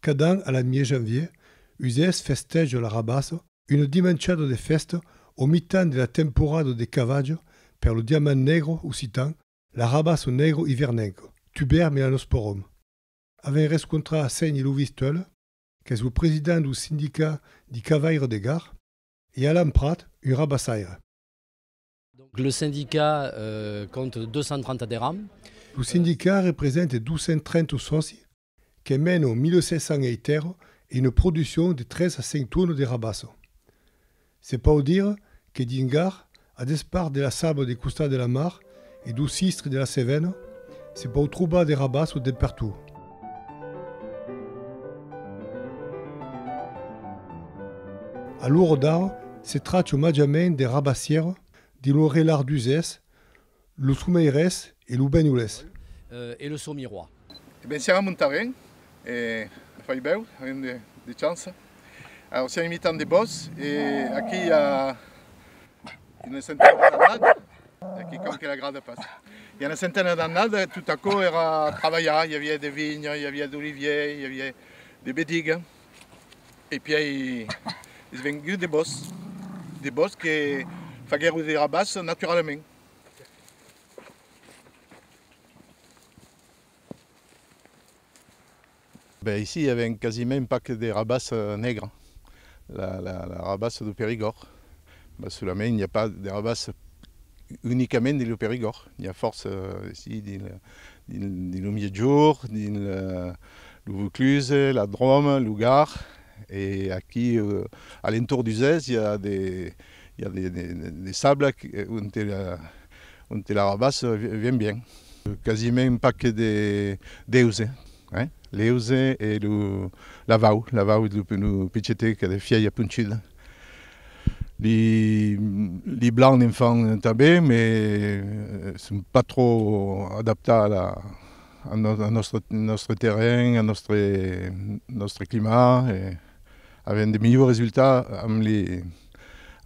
Cada an, alla mi-janvier, uses festeggio la rabasso, una dimanciata de festa au mitan della temporada de cavaggio per lo diamant negro occitan, la rabasso negro ivernenco, tuber melanosporum. Avem rescontra a Segni Louvis-Teul, qu'est le président du syndicat di Cavaire de Gare, et Alain Prat, un rabassaire. Le syndicat compte 230 adhérents. Le syndicat représente 230 soci qui mènent 1700 hectares et une production de 13 à 5 tonnes de rabasso. C'est pas dire que Dingar, à despart de la sable des costats de la Mar et du Sistre de la Cévennes, c'est pas trouver des rabasso de partout. A l'Ourdar, se tratta maggiamente des rabassières, di l'Orelar d'Uzès, le Soumeires et le Benoules. Et le Saumirois. Siamo a Montaven, fai beau, avem de chance. Alors, siamo imitant des bosses, et aquí il y a une centaine d'annades, aquí comme que la grade passe. Il y a une centaine d'annades, tout à coup, era travailler, il y avait des vignes, il y avait des oliviers, il y avait des bédigues. Et puis, ils ont vendu des bosses qui faisaient des rabasses naturellement. Ben ici, il y avait quasiment pas que des rabasses nègres, la rabasse du Périgord. Ben, sous la main, il n'y a pas de rabasses uniquement du Périgord. Il y a force ici du Miedjour, du Vaucluse, la Drôme, le Gard. Et aquí, à l'entour du Zès, il y a des sables où la rabasse vient bien. Quasiment pas que des euse. Hein? L'euse et la vau du pitcheté qui est des vieilles punchides. Les blancs enfants també, mais ne sont pas trop adaptés à notre terrain, à notre climat, et avec de meilleurs résultats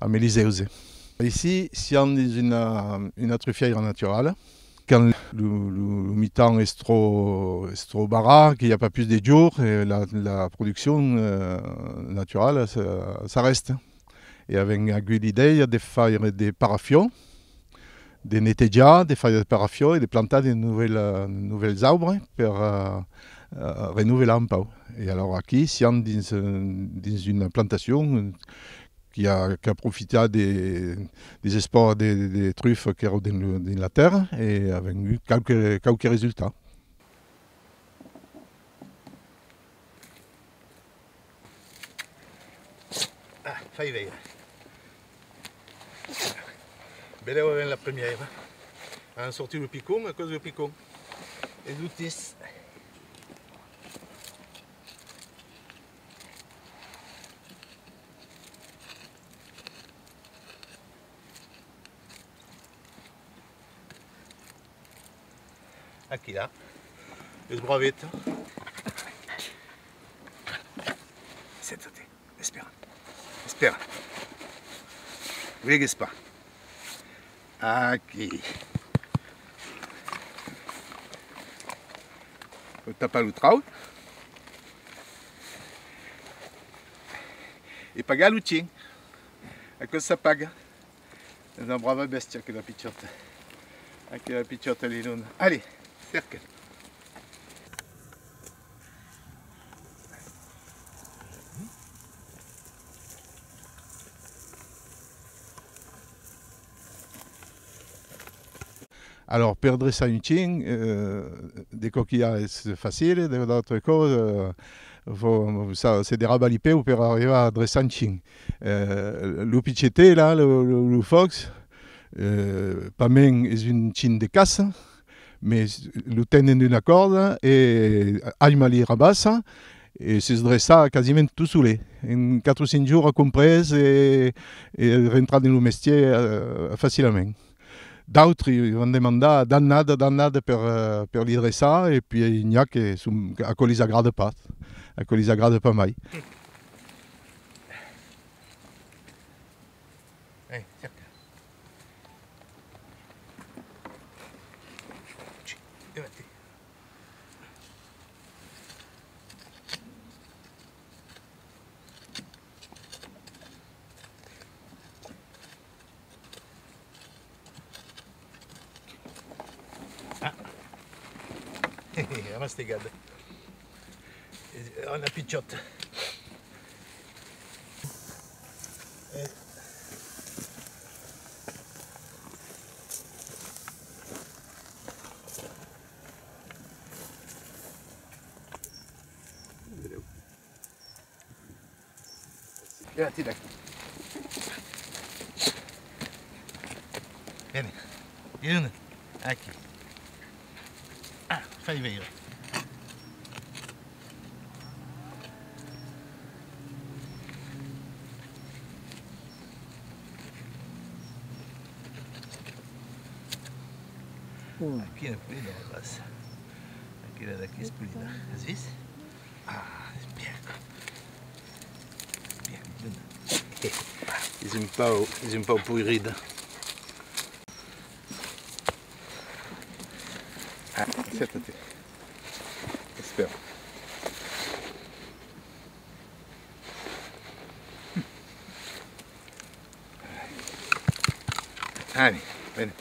avec les euse. Ici, si on est une atrophière naturelle, quand le mi-temps est trop bas, qu'il n'y a pas plus de jours, et la production naturelle, ça reste. Et avec l'idée, il y a des feuilles de paraffio, des nettoyer, des feuilles de paraffio et de planter de nouvelles arbres pour renouveler un peu. Et alors ici, si on est dans une plantation qui a profité des espoirs des truffes qui sont dans la terre et avec eu quelques résultats. Ah, fai veia. Belle est la première. On a sorti le picon à cause du picon. Et l'outis. Aqui là, les bravettes. Sentate, espera. Vegues pas. Aqui. On tape le trou. Et paga l'outil. À cause ça paga. C'est une brave bestia que la picciotte. Aqui la picciotte lilona. Allez. Cercle. Alors, perdre ça inutile, des coquillages c'est facile, d'autres choses, c'est des rabalipés pour arriver à dresser un chien. Le picheté, là, le fox, pas même est une chine de casse. Mais le tenen d'une corde et aima li rabassa et se dressa quasiment tout soulé. En 4 ou 5 jours compris et rentrer dans le métier facilement. D'autres vont demander d'annade per li dressa et puis il n'y a que à quoi ils agradent pas. À quoi ils agradent pas mal. La masticata. Una picciotta. Grazie, dai. Vieni, vieni, ecco. Ah, fai vedere. Aqui é pulida, rapaz. Aquela daqui é pulida. Às vezes? Ah, espiaco. Is un po' pourrida. Ah, siéntate. Espera. Allez, vieni.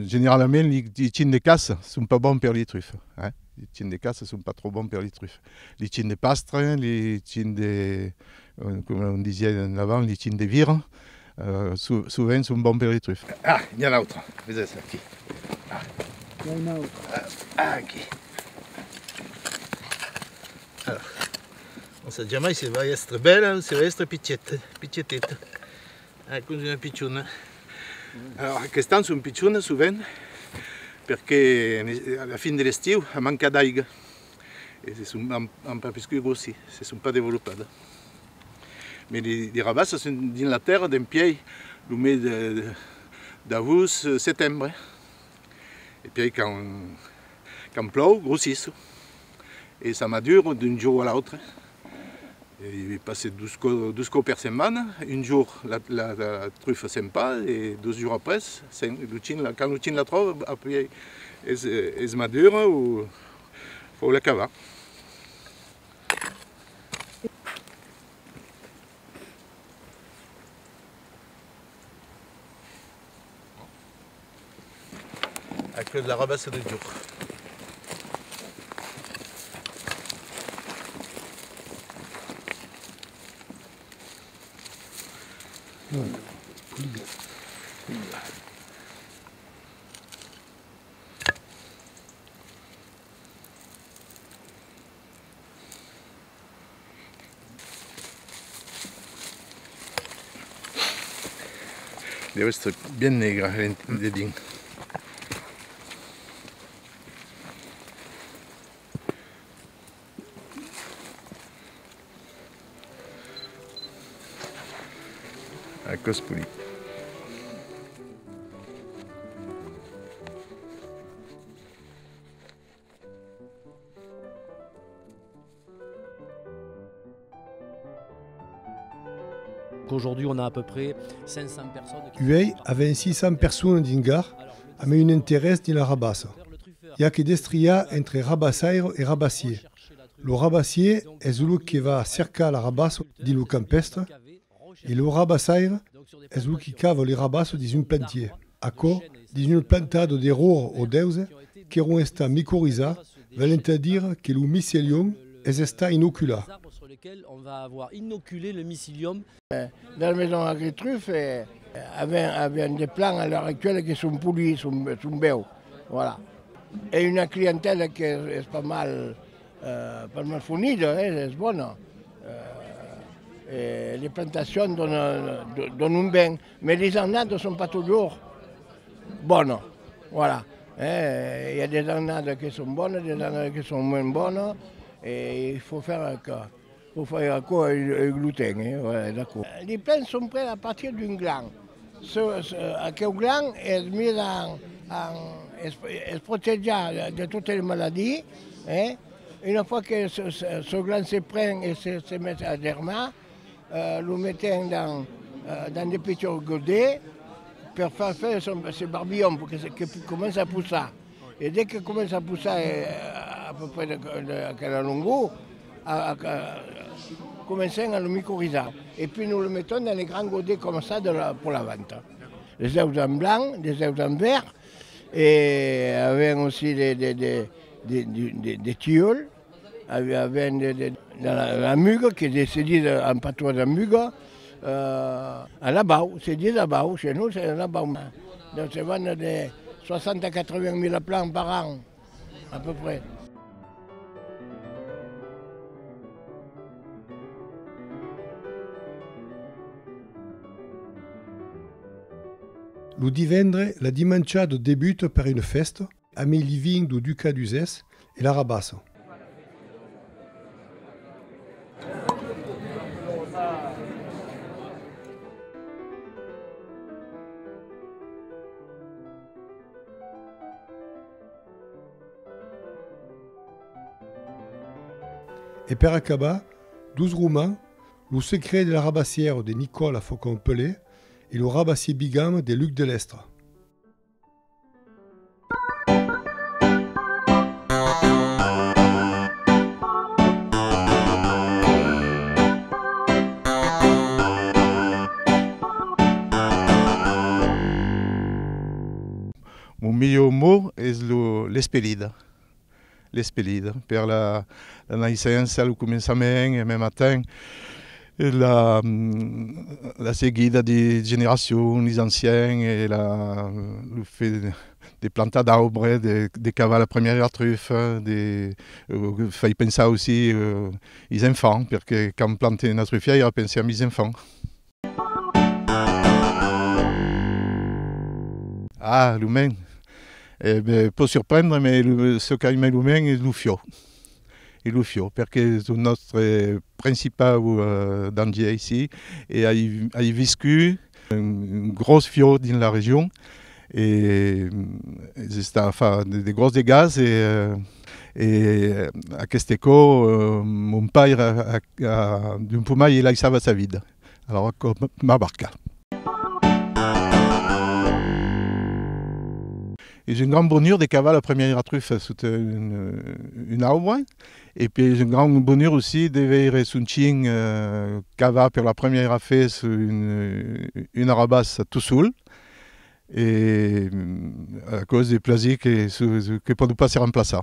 Généralement, les tines de casse ne sont pas bons pour les truffes. Hein. Les tines de casse ne sont pas trop bons pour les truffes. Les tines de pastre, les tines de, comme on disait avant, les tines de vire, souvent sont bons pour les truffes. Ah, il y en a l'autre. Vedete qui. Ah. Qui. Alors, non sa mai se va essere bella o se va essere piccettetta. Così una picciona. Alors, quest'anno sono piccione souvent perché alla fine dell'estiu manca d'aigua e si sono un po' più grossi, si sono pas développés. Mais les rabasses sont dans la terre d'un pied le mai d'août, septembre. Et puis quand pleut, grossissent. Et ça madure d'un jour à l'autre. Il passe 12 coups par semaine. Un jour, la truffe sympa, et 12 jours après, quand Lucine la trouve, après, elle se madure ou il faut la caver. Avec de la rabasse de jour. Deve essere bien negra il dedino. Ecco spulito. Aujourd'hui, on a à peu près 500 personnes. Uei avait 600 personnes din gar, avec un intérêt dans la rabasse. Il y a que destria entre rabassaire et rabassier. Le rabassier est celui qui va cercar la rabasse dans le campestre, et le rabassaire est celui qui cave les rabasses dans un plantier. À quoi, dans une plantade de roures ou d'euses qui ont été mycorhizas, veulent dire que le mycélium est inoculé. On va avoir inoculé le mycélium. Dans la maison agritruffe, avait des plants à l'heure actuelle qui sont polis, sont beaux. Voilà. Et une clientèle qui est pas mal fournie, c'est bonne. Et les plantations donnent un bien, mais les annades ne sont pas toujours bonnes. Voilà. Il y a des annades qui sont bonnes, des annades qui sont moins bonnes, et il faut faire quoi le gluten. Ouais, d'accord. Les plants sont prêts à partir d'un gland. Ce gland est mis est protégé de toutes les maladies. Une fois que ce gland se prend et se met à derma, le mettons dans des petits godets pour faire ce barbillon pour qu'il commence à pousser. Et dès qu'il commence à pousser à peu près à quelle longueur, commençons à le mycorhizer. Et puis nous le mettons dans les grands godets comme ça pour la vente. Des œufs en blanc, des œufs en vert, et avec aussi des des tilleuls, avec la mugue, qui est dit en patois de mugue, à la bau, c'est dit la bau, chez nous c'est la bau. Donc c'est vendent des 60 à 80 000 plants par an, à peu près. Le divendre, la dimanchade débute par une feste, ami living du ducat d'Uzès et la rabasse. Et per acaba, 12 romans, le secret de la rabassière de Nicole à Faucon-Pelé et le rabassier bigame de Luc de Lestre. Mon meilleur mot est l'espelida. L'espelida. Per la naissance, le commencement, et même matin, la seguida des générations, les anciens, et le fait des plantes d'arbres, des cavales à première truffe, fait penser aussi aux enfants, parce que quand on plante une truffière, il a pensé à mes enfants. Ah, l'humain. Peut surprendre, mais ce qu'aime l'humain est le fio. Et le fio, parce que c'est notre principal danger ici, et a vécu un gros fio dans la région, et c'est des gros dégâts, et à Questeco, mon père, d'un peu mal, il a sauvé sa vie. Alors, comme ma barca. Et j'ai une grande bonheur des cavales à première truffe sous une arbre. Et puis j'ai une grande bonheur aussi de voir son chien cavale pour la première fois sur une arabasse tout seul. Et à cause des plaisirs que peut nous passer remplacer.